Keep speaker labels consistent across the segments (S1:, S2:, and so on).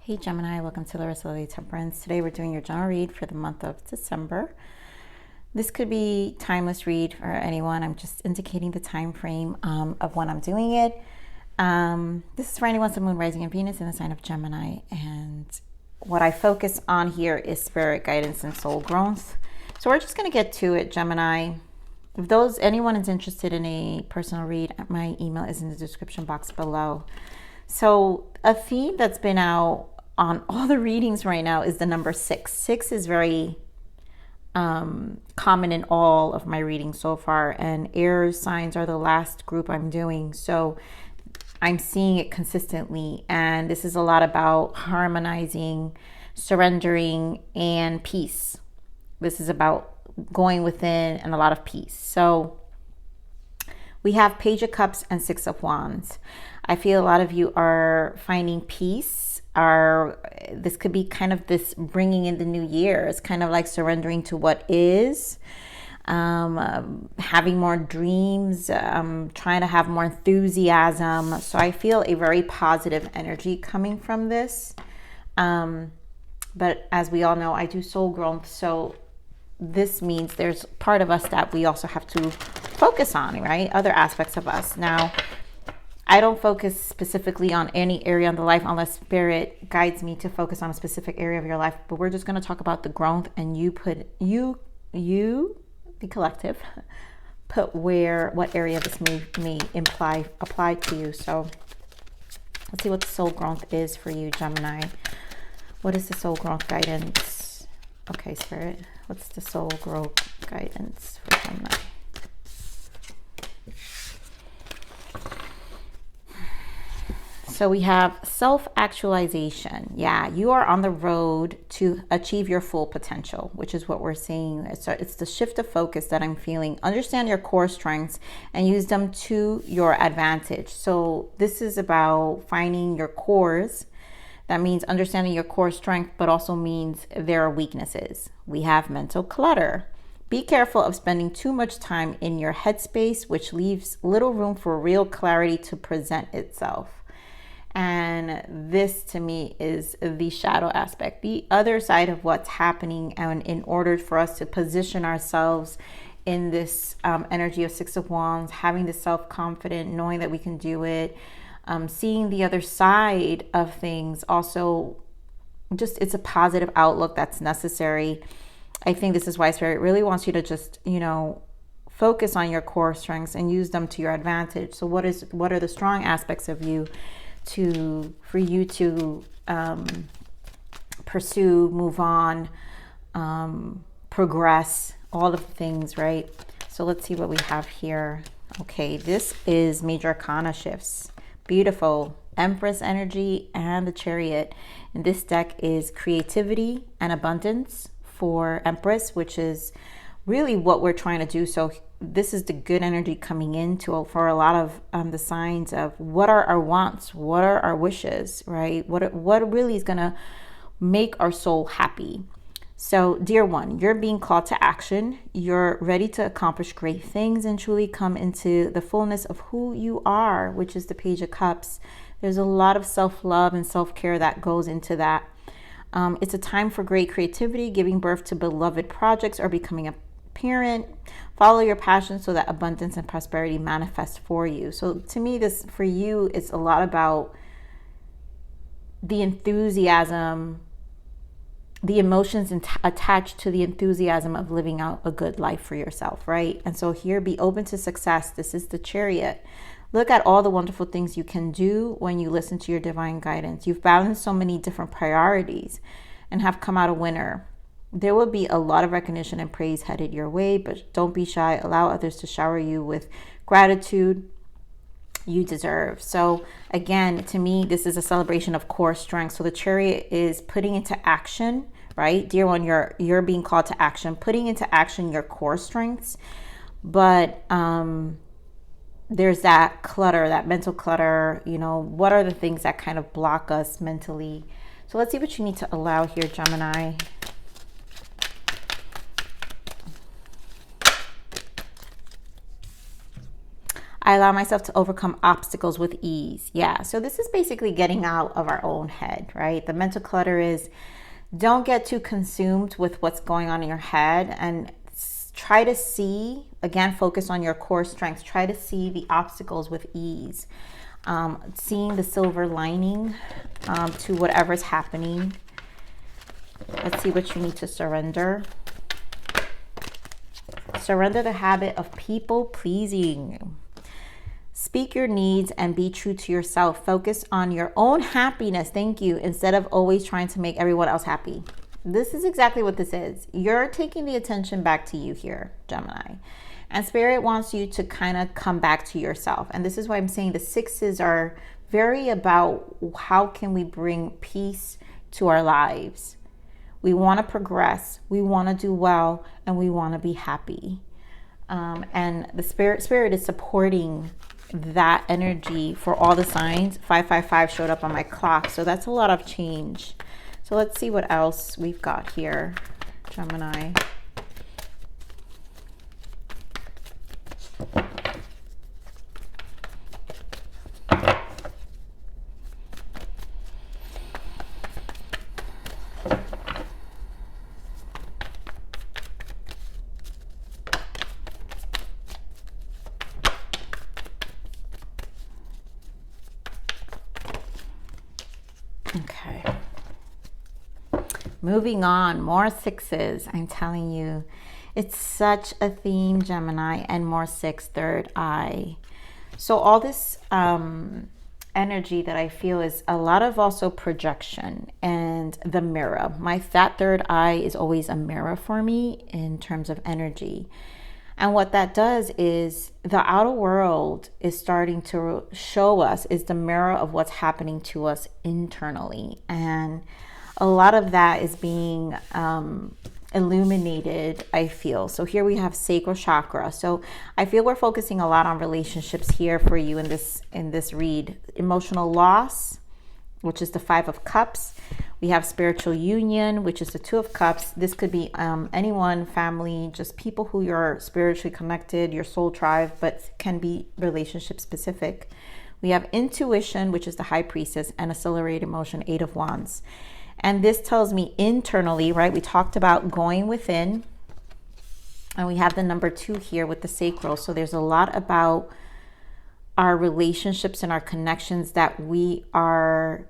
S1: Hey Gemini, welcome to Larisa Lili Temperance. Today we're doing your general read for the month of December. This could be timeless read for anyone. I'm just indicating the time frame of when I'm doing it. This is for anyone, Sun, Moon, Rising, and Venus in the sign of Gemini. And what I focus on here is spirit guidance and soul growth. So we're just going to get to it, Gemini. If anyone is interested in a personal read, my email is in the description box below. So a theme that's been out on all the readings right now is the number 6. 6 is very common in all of my readings so far, and air signs are the last group I'm doing. So I'm seeing it consistently, and this is a lot about harmonizing, surrendering, and peace. This is about going within and a lot of peace. So we have Page of Cups and 6 of Wands. I feel a lot of you are finding peace. This could be kind of this bringing in the new year. It's kind of like surrendering to what is, having more dreams, trying to have more enthusiasm. So I feel a very positive energy coming from this. But as we all know, I do soul growth. So this means there's part of us that we also have to focus on, right? Other aspects of us. Now, I don't focus specifically on any area of the life unless spirit guides me to focus on a specific area of your life. But we're just going to talk about the growth, and you, the collective, put what area this may apply to you. So let's see what the soul growth is for you, Gemini. What is the soul growth guidance? Okay, spirit, what's the soul growth guidance for Gemini? So we have self-actualization. Yeah, you are on the road to achieve your full potential, which is what we're seeing. So it's the shift of focus that I'm feeling. Understand your core strengths and use them to your advantage. So this is about finding your cores. That means understanding your core strength, but also means there are weaknesses. We have mental clutter. Be careful of spending too much time in your headspace, which leaves little room for real clarity to present itself. And this to me is the shadow aspect, the other side of what's happening. And in order for us to position ourselves in this energy of 6 of Wands, having the self-confidence, knowing that we can do it, seeing the other side of things, also just it's a positive outlook that's necessary. I think this is why Spirit really wants you to just, focus on your core strengths and use them to your advantage. So what are the strong aspects of you for you to pursue, move on, progress, all of the things, right? So let's see what we have here. Okay, this is major arcana shifts. Beautiful. Empress energy and the Chariot. And this deck is creativity and abundance for Empress, which is really what we're trying to do. So this is the good energy coming in for a lot of the signs of what are our wants, what are our wishes, right? What really is going to make our soul happy. So dear one, you're being called to action. You're ready to accomplish great things and truly come into the fullness of who you are, which is the Page of Cups. There's a lot of self-love and self-care that goes into that. It's a time for great creativity, giving birth to beloved projects, or becoming a parent. Follow your passion so that abundance and prosperity manifest for you. So to me, this for you is a lot about the enthusiasm, the emotions attached to the enthusiasm of living out a good life for yourself, right? And so here, be open to success. This is the Chariot. Look at all the wonderful things you can do when you listen to your divine guidance. You've balanced so many different priorities and have come out a winner. There will be a lot of recognition and praise headed your way, but don't be shy. Allow others to shower you with gratitude you deserve. So again, to me, this is a celebration of core strength. So the Chariot is putting into action, right? Dear one, you're being called to action, putting into action your core strengths. But there's that clutter, that mental clutter. What are the things that kind of block us mentally? So let's see what you need to allow here, Gemini. I allow myself to overcome obstacles with ease. Yeah, so this is basically getting out of our own head, right? The mental clutter is, don't get too consumed with what's going on in your head, and try to see, again, focus on your core strengths. Try to see the obstacles with ease. Seeing the silver lining to whatever's happening. Let's see what you need to surrender. Surrender the habit of people pleasing. Speak your needs and be true to yourself. Focus on your own happiness. Thank you. Instead of always trying to make everyone else happy. This is exactly what this is. You're taking the attention back to you here, Gemini. And Spirit wants you to kind of come back to yourself. And this is why I'm saying the sixes are very about how can we bring peace to our lives. We want to progress. We want to do well. And we want to be happy. And the Spirit is supporting that energy for all the signs. 555 showed up on my clock, so that's a lot of change. So let's see what else we've got here, Gemini. Okay. Moving on, more sixes. I'm telling you, it's such a theme, Gemini, and more six, third eye. So all this energy that I feel is a lot of also projection and the mirror. That third eye is always a mirror for me in terms of energy. And what that does is the outer world is starting to show us, is the mirror of what's happening to us internally. And a lot of that is being illuminated, I feel. So here we have sacral chakra. So I feel we're focusing a lot on relationships here for you in this read. Emotional loss, which is the 5 of cups. We have spiritual union, which is the 2 of cups. This could be anyone, family, just people who you're spiritually connected, your soul tribe, but can be relationship specific. We have intuition, which is the high priestess, and accelerated emotion, 8 of wands. And this tells me internally, right? We talked about going within, and we have the number 2 here with the sacral. So there's a lot about our relationships and our connections that we are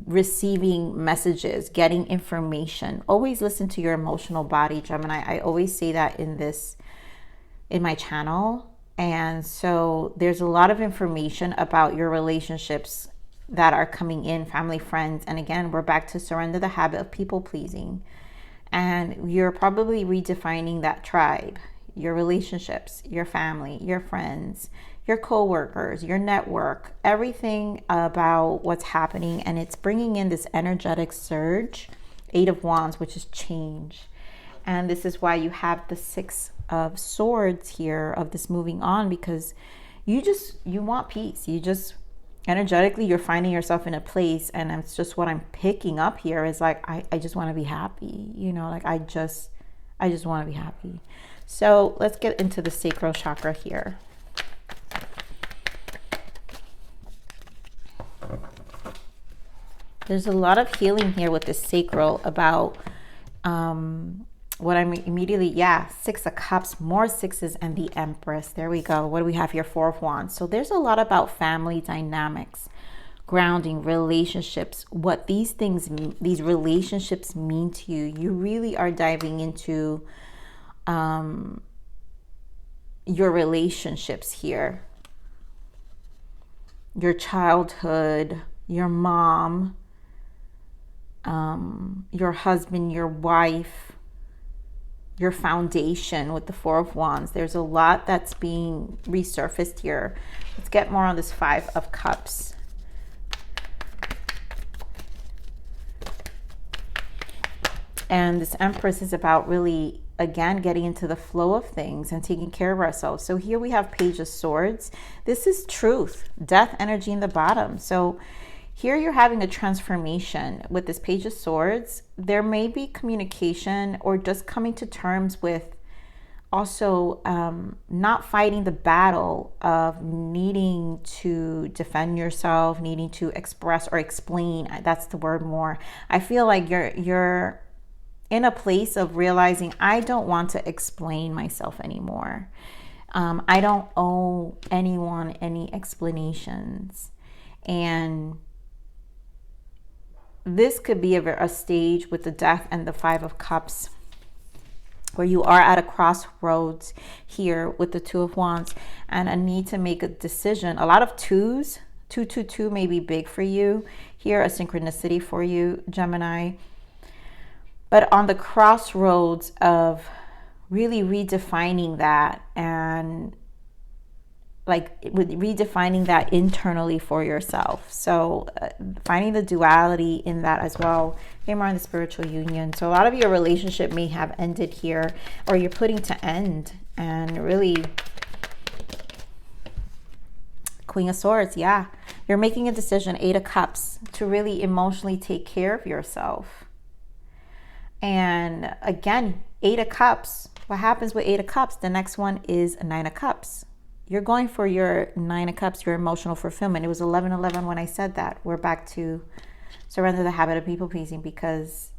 S1: receiving messages, getting information. Always listen to your emotional body, Gemini. I always say that in my channel. And so there's a lot of information about your relationships that are coming in, family, friends. And again, we're back to surrender the habit of people pleasing. And you're probably redefining that tribe, your relationships, your family, your friends, your co-workers, your network, everything about what's happening. And it's bringing in this energetic surge, 8 of wands, which is change. And this is why you have the 6 of swords here of this moving on, because you want peace. You just energetically, you're finding yourself in a place, and it's just what I'm picking up here is like, I just want to be happy, like I just want to be happy. So let's get into the sacral chakra here. There's a lot of healing here with this sacral about what I'm immediately, 6 of cups, more 6s, and the empress. There we go. What do we have here? 4 of wands. So there's a lot about family dynamics, grounding, relationships, what these relationships mean to you. You really are diving into your relationships here, your childhood, your mom, your husband, your wife, your foundation with the 4 of wands. There's a lot that's being resurfaced here. Let's get more on this 5 of cups. And this empress is about really, again, getting into the flow of things and taking care of ourselves. So here we have page of swords. This is truth, death energy in the bottom. So here you're having a transformation with this page of swords. There may be communication or just coming to terms with also not fighting the battle of needing to defend yourself, needing to express or explain. That's the word more. I feel like you're in a place of realizing, I don't want to explain myself anymore. I don't owe anyone any explanations. And this could be a stage with the Death and the Five of Cups, where you are at a crossroads here with the Two of Wands and a need to make a decision. A lot of twos, 222 may be big for you here, a synchronicity for you, Gemini. But on the crossroads of really redefining that, and like redefining that internally for yourself. So finding the duality in that as well. Okay, more on the spiritual union. So a lot of your relationship may have ended here, or you're putting to end. And really, Queen of Swords, yeah. You're making a decision, 8 of Cups, to really emotionally take care of yourself. And again, 8 of Cups. What happens with 8 of Cups? The next one is a 9 of Cups. You're going for your 9 of Cups, your emotional fulfillment. It was 11-11 when I said that. We're back to surrender the habit of people pleasing, because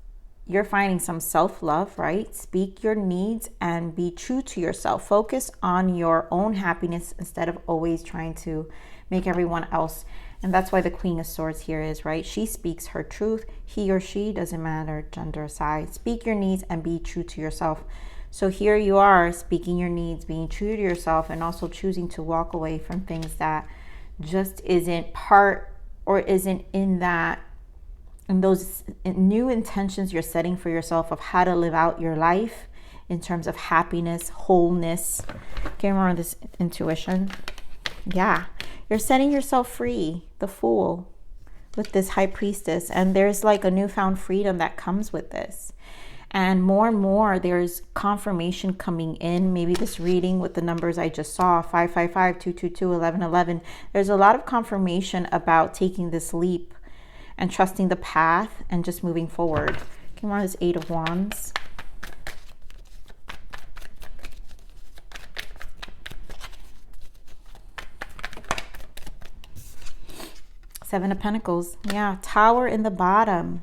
S1: you're finding some self-love, right? Speak your needs and be true to yourself. Focus on your own happiness instead of always trying to make everyone else. And that's why the Queen of Swords here is, right? She speaks her truth. He or she, doesn't matter, gender, size. Speak your needs and be true to yourself. So here you are, speaking your needs, being true to yourself, and also choosing to walk away from things that just isn't part or isn't in those new intentions you're setting for yourself of how to live out your life in terms of happiness, wholeness. Okay, remember this intuition. Yeah, you're setting yourself free, the Fool, with this High Priestess. And there's like a newfound freedom that comes with this. And more, there's confirmation coming in. Maybe this reading with the numbers I just saw, 555, 222, 1111. There's a lot of confirmation about taking this leap and trusting the path and just moving forward. Come on, this 8 of Wands. Seven of Pentacles. Yeah, Tower in the bottom.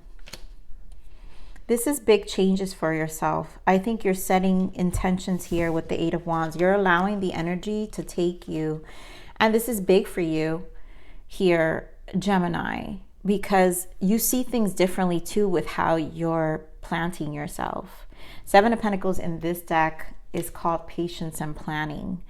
S1: This is big changes for yourself. I think you're setting intentions here with the 8 of Wands. You're allowing the energy to take you. And this is big for you here, Gemini, because you see things differently too with how you're planting yourself. 7 of Pentacles in this deck is called patience and planning.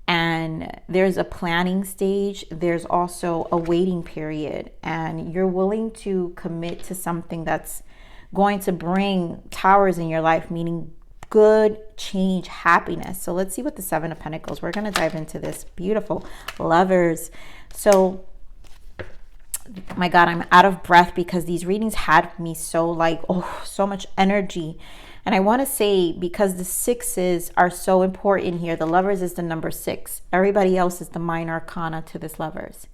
S1: And there's a planning stage. There's also a waiting period. And you're willing to commit to something that's going to bring towers in your life, meaning good change, happiness. So let's see what the 7 of Pentacles. We're going to dive into this. Beautiful. Lovers. So, my God, I'm out of breath because these readings had me so like, oh, so much energy. And I want to say, because the 6s are so important here, the Lovers is the number 6. Everybody else is the minor arcana to this Lovers.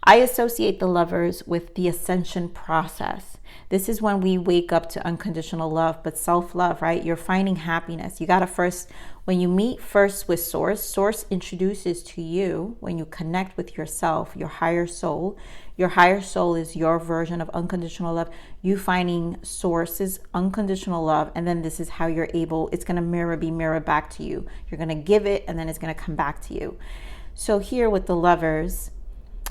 S1: I associate the Lovers with the ascension process. This is when we wake up to unconditional love, but self-love, right? You're finding happiness. You got to first, when you meet first with Source, Source introduces to you, when you connect with yourself, your higher soul. Your higher soul is your version of unconditional love. You finding Source's unconditional love, and then this is how you're able, it's going to be mirrored back to you. You're going to give it, and then it's going to come back to you. So here with the Lovers,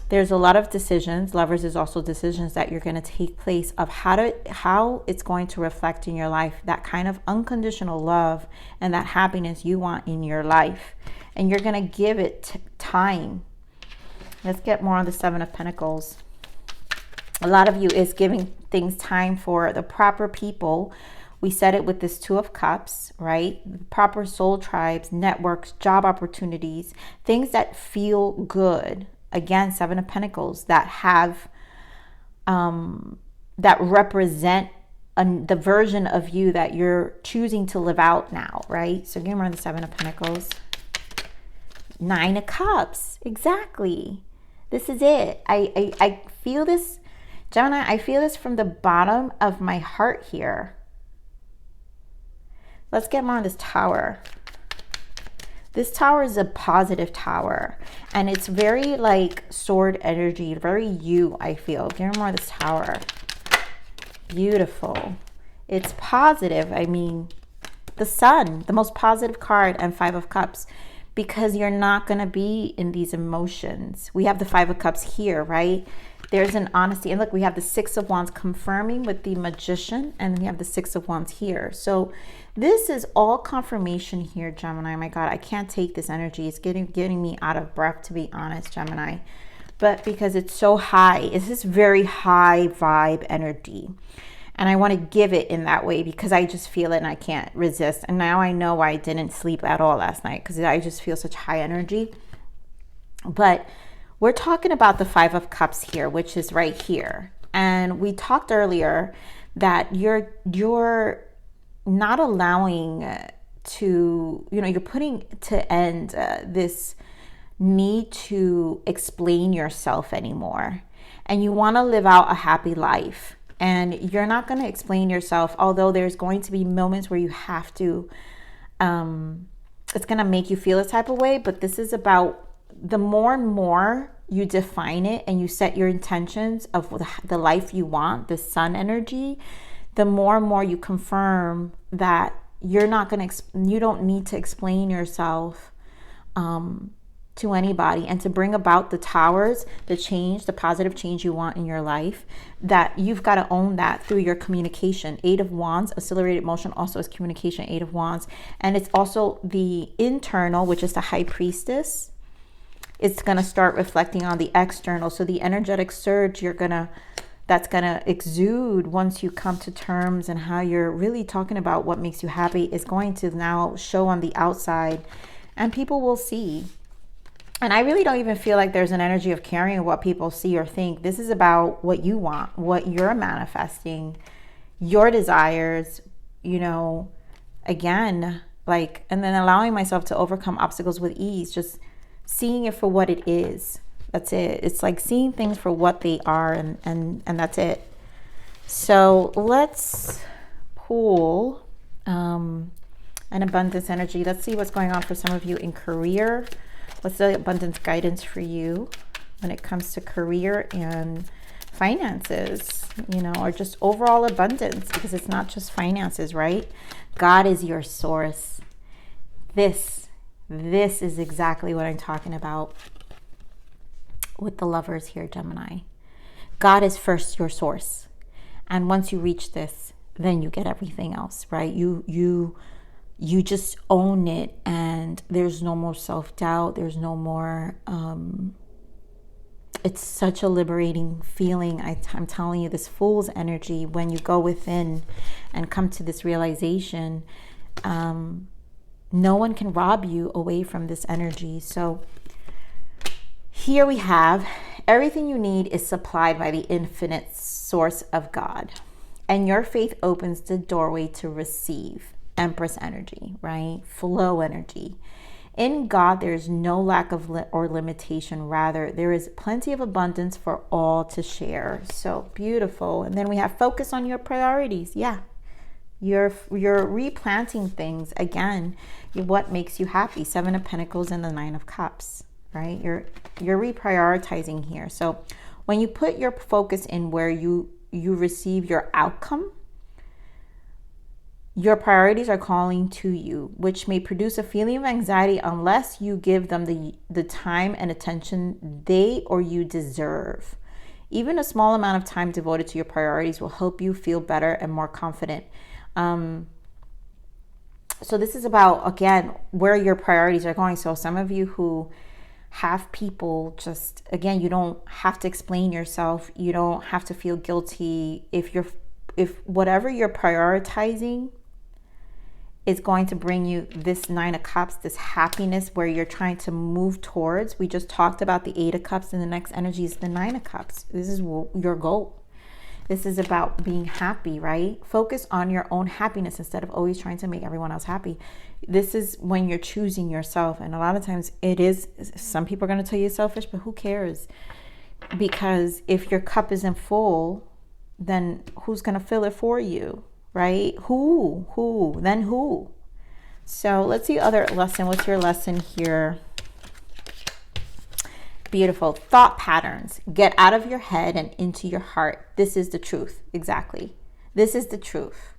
S1: there's a lot of decisions. Lovers is also decisions that you're going to take place of how it's going to reflect in your life, that kind of unconditional love and that happiness you want in your life. And you're going to give it time. Let's get more on the 7 of Pentacles. A lot of you is giving things time for the proper people. We said it with this 2 of Cups, right? Proper soul tribes, networks, job opportunities, things that feel good. Again, 7 of Pentacles that have, that represent the version of you that you're choosing to live out now, right? So give me the 7 of Pentacles. 9 of Cups, exactly. This is it. I feel this, Gemini, I feel this from the bottom of my heart here. Let's get more on this Tower. This tower is a positive tower, and it's very like sword energy, very you, I feel. Give me more of this tower. Beautiful. It's positive. I mean, the sun, the most positive card, and 5 of Cups, because you're not going to be in these emotions. We have the 5 of Cups here, right? There's an honesty. And look, we have the 6 of Wands confirming with the Magician, and then we have the 6 of Wands here. So this is all confirmation here, Gemini. My God, I can't take this energy. It's getting me out of breath, to be honest, Gemini. But because it's so high, it's this very high vibe energy. And I want to give it in that way because I just feel it and I can't resist. And now I know why I didn't sleep at all last night, because I just feel such high energy. But we're talking about the 5 of Cups here, which is right here. And we talked earlier that you're not allowing to, you're putting to end this need to explain yourself anymore. And you want to live out a happy life. And you're not going to explain yourself, although there's going to be moments where you have to, it's going to make you feel a type of way. But this is about the more and more you define it and you set your intentions of the life you want, the sun energy, the more and more you confirm that you're not going to, you don't need to explain yourself to anybody, and to bring about the towers, the change, the positive change you want in your life, that you've got to own that through your communication. 8 of Wands, accelerated motion also is communication, 8 of Wands. And it's also the internal, which is the High Priestess. It's going to start reflecting on the external. So the energetic surge that's going to exude once you come to terms and how you're really talking about what makes you happy is going to now show on the outside, and people will see. And I really don't even feel like there's an energy of caring what people see or think. This is about what you want, what you're manifesting, your desires, again, like, and then allowing myself to overcome obstacles with ease, just seeing it for what it is. That's it. It's like seeing things for what they are, and that's it. So let's pull an abundance energy. Let's see what's going on for some of you in career. What's the abundance guidance for you when it comes to career and finances, or just overall abundance, because it's not just finances, right? God is your source. This is exactly what I'm talking about with the Lovers here, Gemini. God is first your source. And once you reach this, then you get everything else, right? You just own it, and there's no more self-doubt. There's no more, it's such a liberating feeling. I'm telling you, this Fool's energy, when you go within and come to this realization, no one can rob you away from this energy. So here we have everything you need is supplied by the infinite source of God, and your faith opens the doorway to receive. Empress energy, right? Flow energy. In God, there is no lack of or limitation. Rather, there is plenty of abundance for all to share. So beautiful. And then we have focus on your priorities. Yeah. You're replanting things. Again, what makes you happy? 7 of Pentacles and the 9 of Cups, right? You're reprioritizing here. So when you put your focus in where you receive your outcome, your priorities are calling to you, which may produce a feeling of anxiety unless you give them the time and attention they or you deserve. Even a small amount of time devoted to your priorities will help you feel better and more confident. So this is about, again, where your priorities are going. So some of you who have people, just, again, you don't have to explain yourself. You don't have to feel guilty. If whatever you're prioritizing is going to bring you this 9 of Cups, this happiness where you're trying to move towards. We just talked about the 8 of Cups, and the next energy is the 9 of Cups. This is your goal. This is about being happy, right? Focus on your own happiness instead of always trying to make everyone else happy. This is when you're choosing yourself. And a lot of times it is, some people are going to tell you selfish, but who cares? Because if your cup isn't full, then who's going to fill it for you? Right? Who? Then who? So let's see other lesson. What's your lesson here? Beautiful. Thought patterns. Get out of your head and into your heart. This is the truth. Exactly. This is the truth.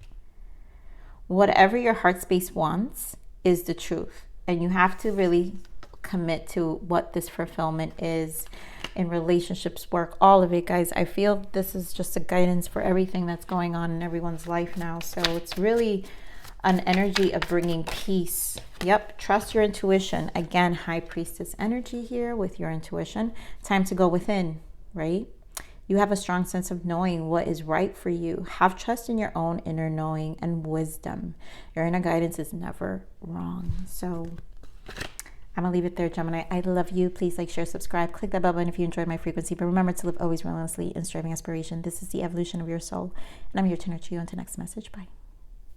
S1: Whatever your heart space wants is the truth. And you have to really commit to what this fulfillment is in relationships, work, all of it, guys. I feel this is just a guidance for everything that's going on in everyone's life now. So it's really an energy of bringing peace. Yep, trust your intuition. Again, High Priestess energy here with your intuition. Time to go within, right? You have a strong sense of knowing what is right for you. Have trust in your own inner knowing and wisdom. Your inner guidance is never wrong. So I'm going to leave it there, Gemini. I love you. Please like, share, subscribe. Click that bell button if you enjoyed my frequency. But remember to live always relentlessly in striving aspiration. This is the evolution of your soul. And I'm here to nurture you. Until next message. Bye.